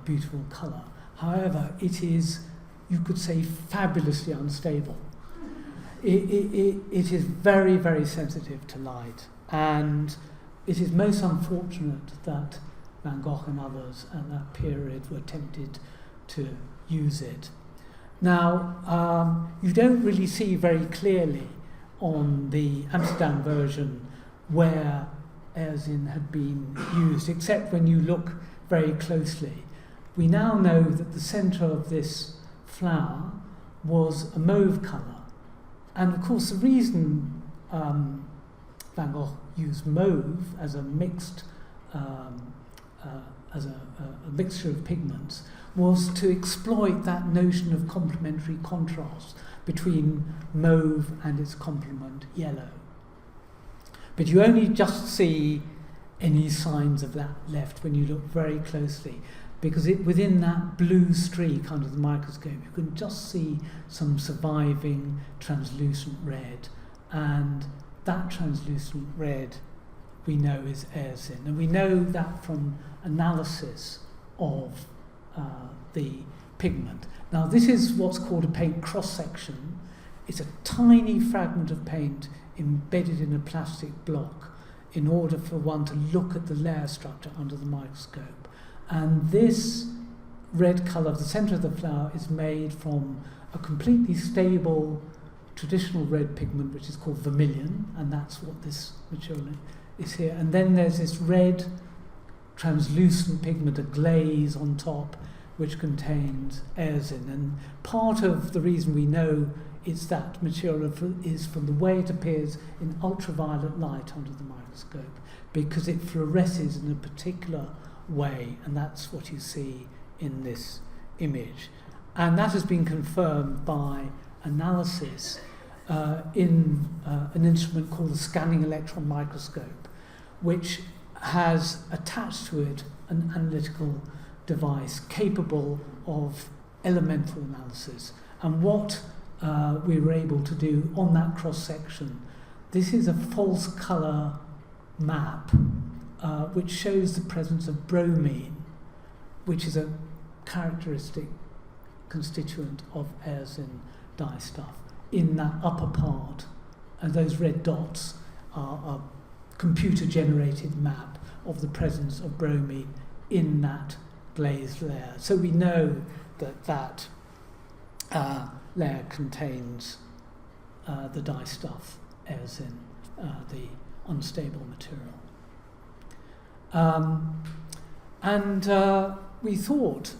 beautiful colour. However, it is, you could say, fabulously unstable. It is very, very sensitive to light. And it is most unfortunate that Van Gogh and others at that period were tempted to use it. Now, you don't really see very clearly on the Amsterdam version where erzin had been used, except when you look very closely. We now know that the centre of this flower was a mauve colour. And of course, the reason Van Gogh used mauve as a mixed, as a mixture of pigments was to exploit that notion of complementary contrast between mauve and its complement yellow. But you only just see any signs of that left when you look very closely, because within that blue streak under the microscope you can just see some surviving translucent red, and that translucent red we know is erzin, and we know that from analysis of the pigment. Now this is what's called a paint cross-section. It's a tiny fragment of paint embedded in a plastic block in order for one to look at the layer structure under the microscope. And this red colour of the centre of the flower is made from a completely stable traditional red pigment which is called vermilion, and that's what this material is here. And then there's this red translucent pigment, a glaze on top, which contains erzin. And part of the reason we know it's that material is from the way it appears in ultraviolet light under the microscope, because it fluoresces in a particular way, and that's what you see in this image. And that has been confirmed by analysis in an instrument called the scanning electron microscope, which has attached to it an analytical device capable of elemental analysis. And what we were able to do on that cross-section, this is a false colour map which shows the presence of bromine, which is a characteristic constituent of erzin dye stuff, in that upper part. And those red dots are a computer-generated map of the presence of bromine in that glazed layer. So we know that that layer contains the dye stuff, erzin, the unstable material. And we thought,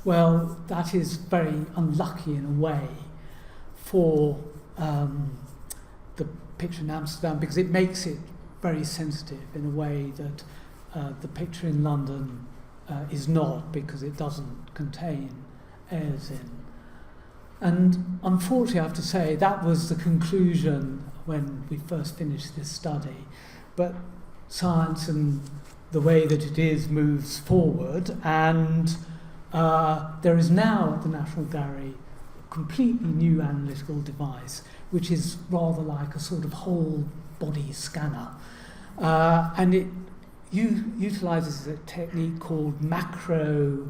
well, that is very unlucky in a way for the picture in Amsterdam, because it makes it very sensitive in a way that the picture in London is not, because it doesn't contain erzin. And unfortunately, I have to say, that was the conclusion when we first finished this study. But science and the way that it is moves forward, and there is now at the National Gallery a completely new analytical device, which is rather like a sort of whole body scanner. And it utilises a technique called macro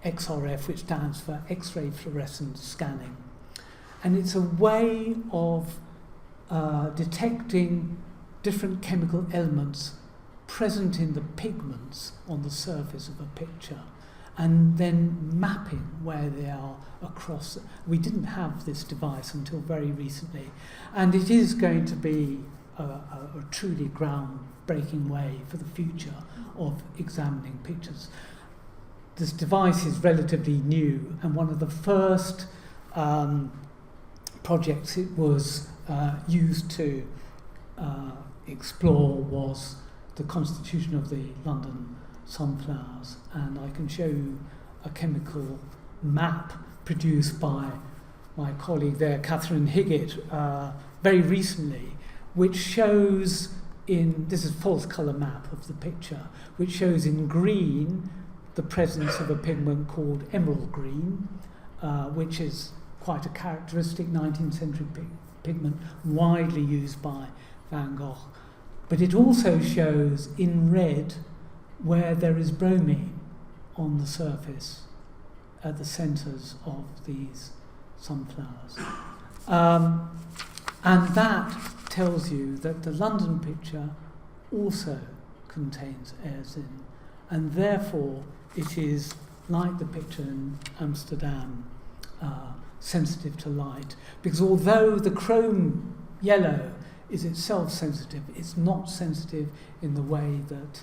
XRF, which stands for X-ray fluorescence scanning. And it's a way of detecting different chemical elements present in the pigments on the surface of a picture. and then mapping where they are across. We didn't have this device until very recently, and it is going to be a truly groundbreaking way for the future of examining pictures. This device is relatively new, and one of the first projects it was used to explore was the constitution of the London sunflowers, and I can show you a chemical map produced by my colleague there, Catherine Higgett, very recently, which shows this is a false colour map of the picture, which shows in green the presence of a pigment called emerald green, which is quite a characteristic 19th century pigment, widely used by Van Gogh. But it also shows in red where there is bromine on the surface at the centres of these sunflowers. And that tells you that the London picture also contains aerosin, and therefore it is, like the picture in Amsterdam, sensitive to light. Because although the chrome yellow is itself sensitive, it's not sensitive in the way that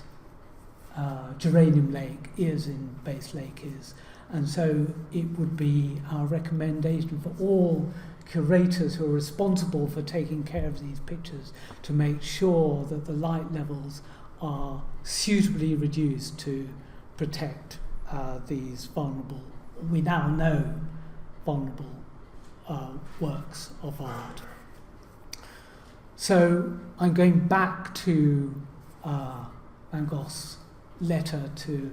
Uranium Lake is in Base Lake is. And so it would be our recommendation for all curators who are responsible for taking care of these pictures to make sure that the light levels are suitably reduced to protect these vulnerable, we now know, vulnerable works of art. So I'm going back to Van Gogh's letter to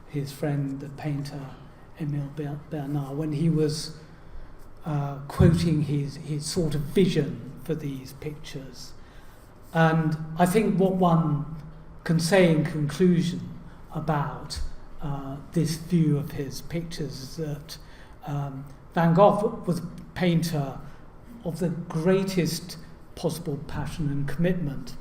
his friend, the painter Émile Bernard, when he was quoting his sort of vision for these pictures. And I think what one can say in conclusion about this view of his pictures is that Van Gogh was a painter of the greatest possible passion and commitment.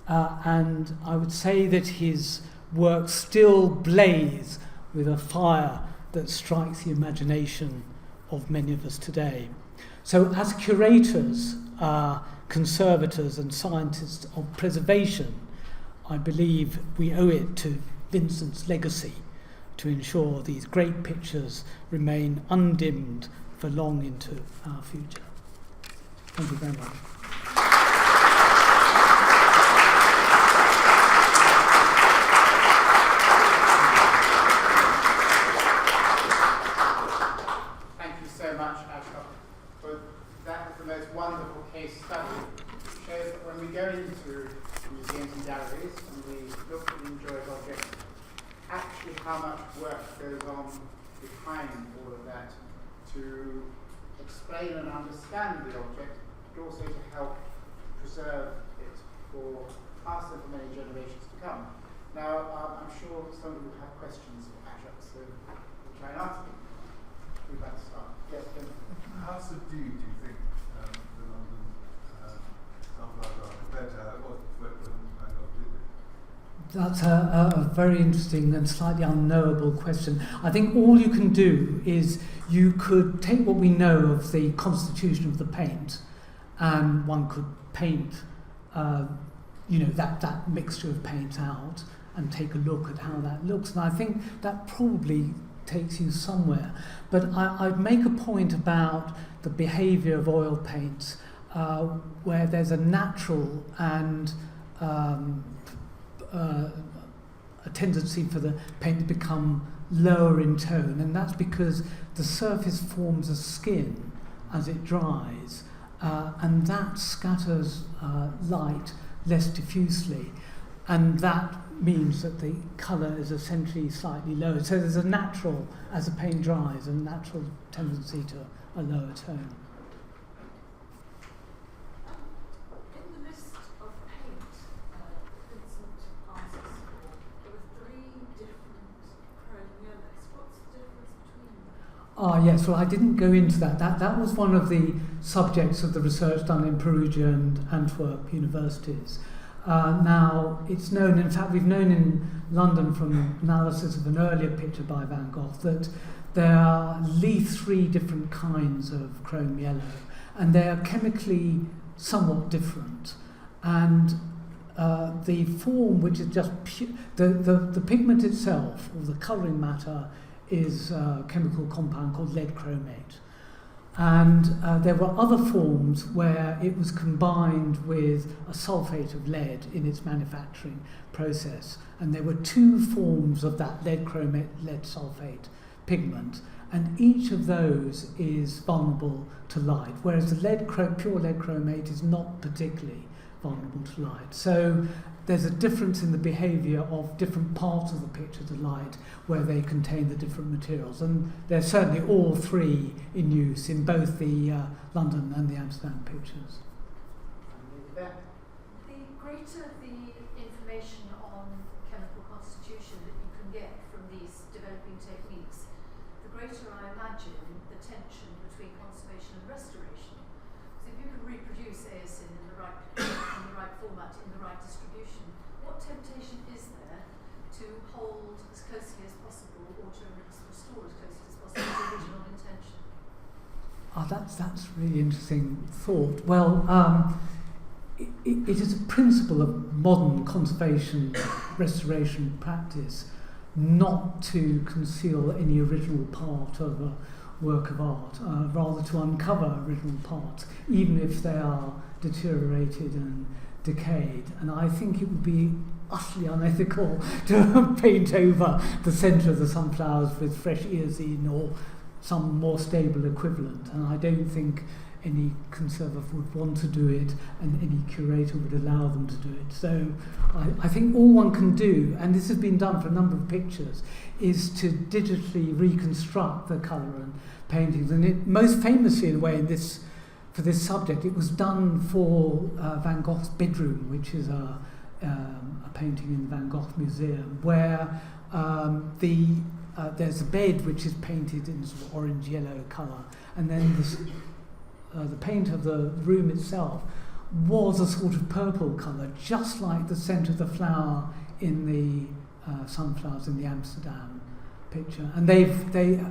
And I would say that his works still blaze with a fire that strikes the imagination of many of us today. So as curators, conservators and scientists of preservation, I believe we owe it to Vincent's legacy to ensure these great pictures remain undimmed for long into our future. Thank you very much. Thank you so much, Ashok. Well, that was the most wonderful case study. It shows that when we go into museums and galleries and we look at the enjoyed objects, actually how much work goes on behind all of that to explain and understand the object, but also to help preserve it for us and for many generations to come. Now, I'm sure some of you have questions for Ashok, so we'll try and answer them. We'd like to start. Yes, Tim. How subdued do you think the London sunflowers are compared to how it was when Van Gogh did it? That's a very interesting and slightly unknowable question. I think all you can do is you could take what we know of the constitution of the paint, and one could paint, that mixture of paint out and take a look at how that looks. And I think that probably takes you somewhere. But I'd make a point about the behaviour of oil paints, where there's a natural and a tendency for the paint to become lower in tone, and that's because the surface forms a skin as it dries, and that scatters light less diffusely, and that means that the colour is essentially slightly lower. So there's a natural, as the paint dries, a natural tendency to a lower tone. In the list of paint, Vincent asks for, there were 3 different chrome yellows. What's the difference between them? Yes, well, I didn't go into that. That was one of the subjects of the research done in Perugia and Antwerp universities. Now, it's known, in fact, we've known in London from analysis of an earlier picture by Van Gogh that there are at least 3 different kinds of chrome yellow, and they are chemically somewhat different. And the form, which is just the pigment itself, or the colouring matter, is a chemical compound called lead chromate. And there were other forms where it was combined with a sulfate of lead in its manufacturing process. And there were 2 forms of that lead chromate, lead sulfate pigment, and each of those is vulnerable to light, whereas the pure lead chromate is not particularly vulnerable to light. So there's a difference in the behaviour of different parts of the picture to light where they contain the different materials. And they're certainly all 3 in use in both the London and the Amsterdam pictures. The greater the information on chemical constitution that you can get from these developing techniques, the greater, I imagine, the tension between conservation and restoration. So if you can reproduce ASIN in the right format, in the right distribution, what temptation is there to hold as closely as possible, or to restore as closely as possible the original intention? That's a really interesting thought. Well, it is a principle of modern conservation restoration practice not to conceal any original part of a work of art, rather to uncover original parts, even if they are deteriorated and decayed. And I think it would be utterly unethical to paint over the centre of the sunflowers with fresh eosine or some more stable equivalent. And I don't think any conservator would want to do it, and any curator would allow them to do it. So I think all one can do, and this has been done for a number of pictures, is to digitally reconstruct the colour and paintings. And it, most famously, in a way, for this subject, it was done for Van Gogh's Bedroom, which is a painting in the Van Gogh Museum, where there's a bed which is painted in sort of orange-yellow colour, and then the paint of the room itself was a sort of purple colour, just like the centre of the flower in the sunflowers in the Amsterdam picture. And they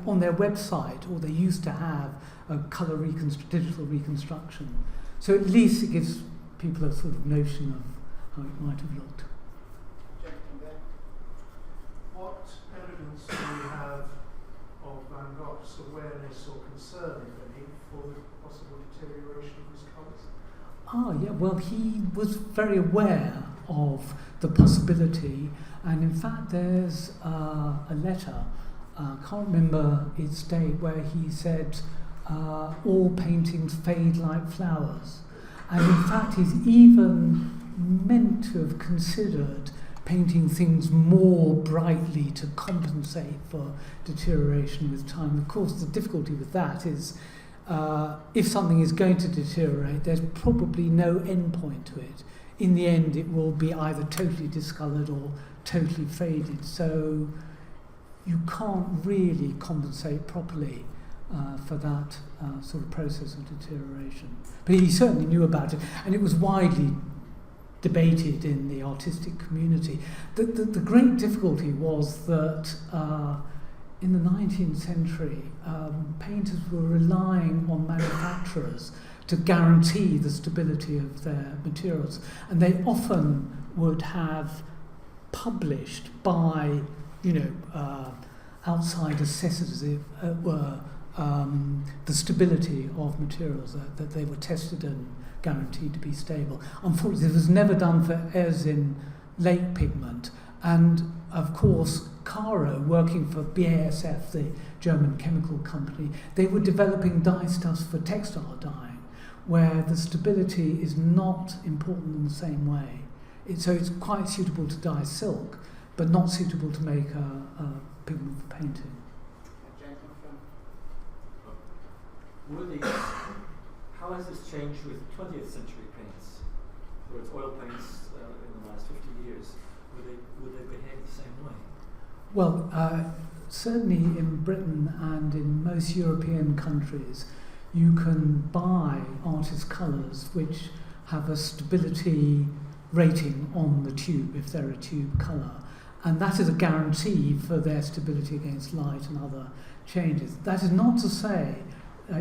on their website, or they used to have a colour digital reconstruction. So at least it gives people a sort of notion of how it might have looked. What evidence do we have of Van Gogh's awareness or concern, if any, for the possible deterioration of his colours? Yeah, well, he was very aware of the possibility, and in fact there's a letter, I can't remember its date, where he said all paintings fade like flowers. And in fact he's even meant to have considered painting things more brightly to compensate for deterioration with time. Of course, the difficulty with that is if something is going to deteriorate, there's probably no end point to it. In the end, it will be either totally discoloured or totally faded. So you can't really compensate properly for that sort of process of deterioration. But he certainly knew about it, and it was widely debated in the artistic community. The great difficulty was that in the 19th century, painters were relying on manufacturers to guarantee the stability of their materials, and they often would have published by, outside assessors were the stability of materials that they were tested and guaranteed to be stable. Unfortunately, it was never done for Uranium Lake pigment, and of course Caro, working for BASF, the German chemical company, they were developing dyestuffs for textile dyeing, where the stability is not important in the same way. So it's quite suitable to dye silk, but not suitable to make a pigment for painting. How has this changed with 20th century paints? So it's oil paints in the last 50 years. Would they behave the same way? Well, certainly in Britain and in most European countries, you can buy artist colours which have a stability rating on the tube, if they're a tube colour. and that is a guarantee for their stability against light and other changes. That is not to say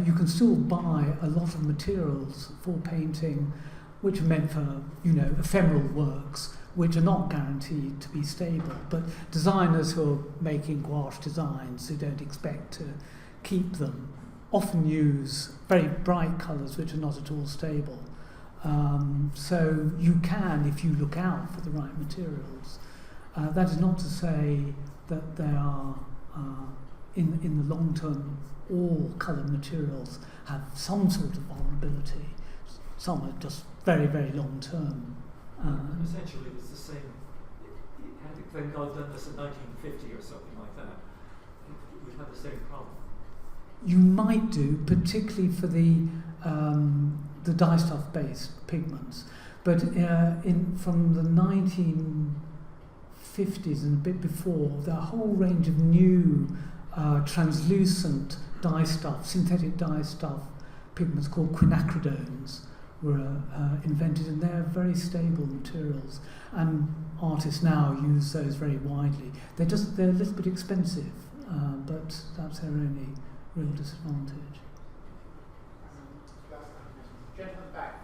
you can still buy a lot of materials for painting which are meant for, ephemeral works, which are not guaranteed to be stable. But designers who are making gouache designs who don't expect to keep them often use very bright colours which are not at all stable. So you can, if you look out for the right materials. That is not to say that they are, in the long term, all coloured materials have some sort of vulnerability. Some are just very, very long term. Essentially, it's the same. Had Van Gogh done this in 1950 or something like that, we'd have the same problem. You might do, particularly for the dye stuff based pigments, but from the 1950s and a bit before, there are a whole range of new translucent dye stuff, synthetic dye stuff pigments called quinacridones were invented, and they're very stable materials, and artists now use those very widely. They're a little bit expensive, but that's their only real disadvantage. Gentleman back.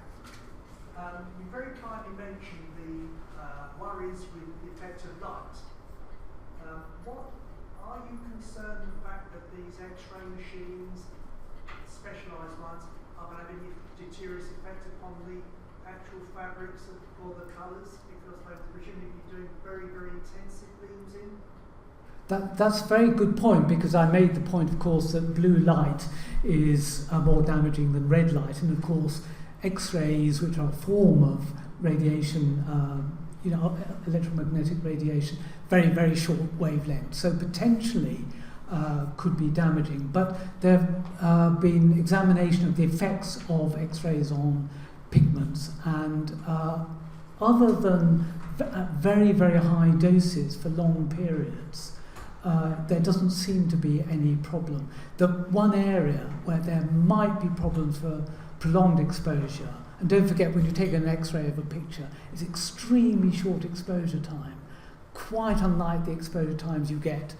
You very kindly mentioned the worries with the effect of light. What are you concerned the fact that these X-ray machines, specialised ones, are going to have any deleterious effect upon the actual fabrics or the colours, because they're presumably doing very, very intensive beams in? That's a very good point, because I made the point, of course, that blue light is more damaging than red light, and of course X-rays, which are a form of radiation, electromagnetic radiation, very, very short wavelength, so potentially could be damaging. But there have been examination of the effects of X-rays on pigments, and other than at very, very high doses for long periods, there doesn't seem to be any problem. The one area where there might be problems for prolonged exposure, and don't forget when you take an X-ray of a picture, it's extremely short exposure time, quite unlike the exposure times you get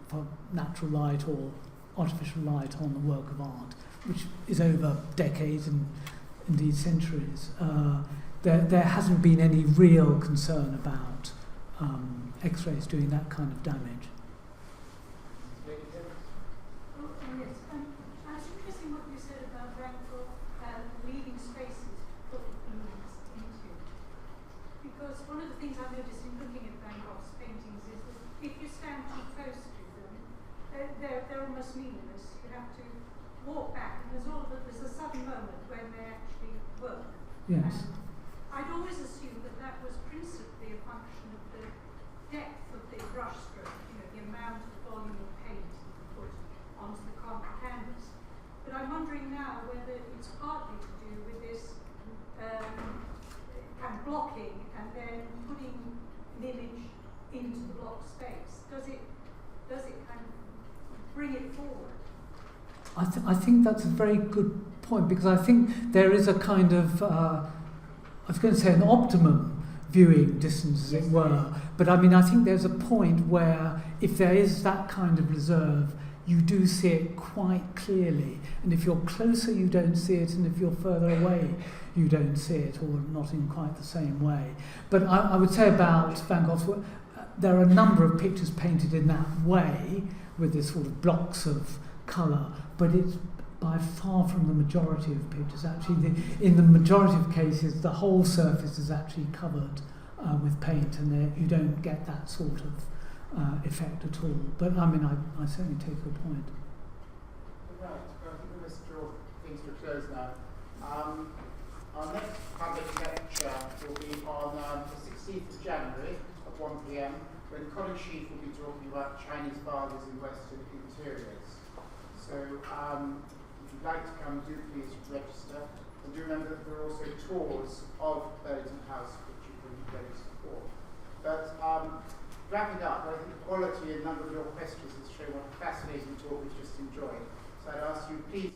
for natural light or artificial light on the work of art, which is over decades and indeed centuries. There hasn't been any real concern about X-rays doing that kind of damage. One of the things I've noticed in looking at Van Gogh's paintings is that if you stand too close to them, they're almost meaningless. You have to walk back, and there's a sudden moment when they actually work. Yes. I'd always assumed that was principally a function of the depth of the brush stroke, the amount of volume of paint you put onto the canvas. But I'm wondering now whether it's partly to do with this kind of blocking and then putting an image into the block space. Does it kind of bring it forward? I think that's a very good point, because I think there is a kind of, I was going to say an optimum viewing distance, as it were, but I think there's a point where if there is that kind of reserve, you do see it quite clearly, and if you're closer you don't see it, and if you're further away you don't see it, or not in quite the same way. But I would say about Van Gogh's work, there are a number of pictures painted in that way, with this sort of blocks of colour, but it's by far from the majority of pictures. Actually, in the majority of cases, the whole surface is actually covered with paint, and you don't get that sort of effect at all. But I certainly take your point. Right, I think we must draw things to a close now. Our next public lecture will be on the 16th of January at 1 p.m, when Colin Sheaf will be talking about Chinese vases in Western interiors. So if you'd like to come, do please register. And do remember that there are also tours of Burlington House, which you can register for. But wrapping up, I think the quality and number of your questions has shown what a fascinating talk we've just enjoyed. So I'd ask you please